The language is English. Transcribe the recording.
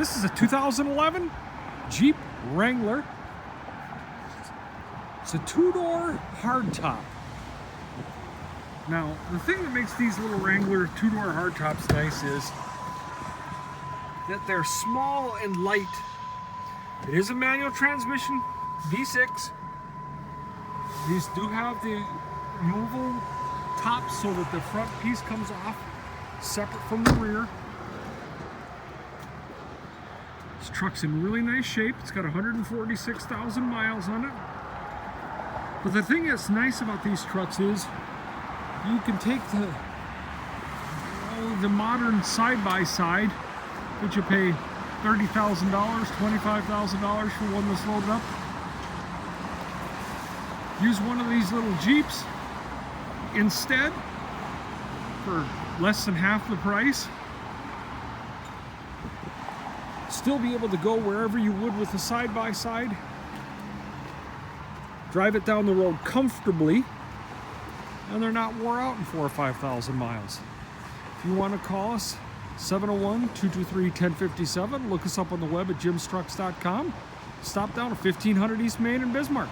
This is a 2011 Jeep Wrangler. It's a two-door hardtop. Now, the thing that makes these little Wrangler two-door hardtops nice is that they're small and light. It is a manual transmission, V6. These do have the removable top so that the front piece comes off separate from the rear. This truck's in really nice shape. It's got 146,000 miles on it. But the thing that's nice about these trucks is you can take the modern side-by-side, which you pay $30,000, $25,000 for one that's loaded up. Use one of these little Jeeps instead for less than half the price. Still be able to go wherever you would with a side-by-side. Drive it down the road comfortably, and they're not wore out in 4,000 or 5,000 miles. If you want to call us, 701-223-1057. Look us up on the web at jimstrucks.com. Stop down at 1500 East Main in Bismarck.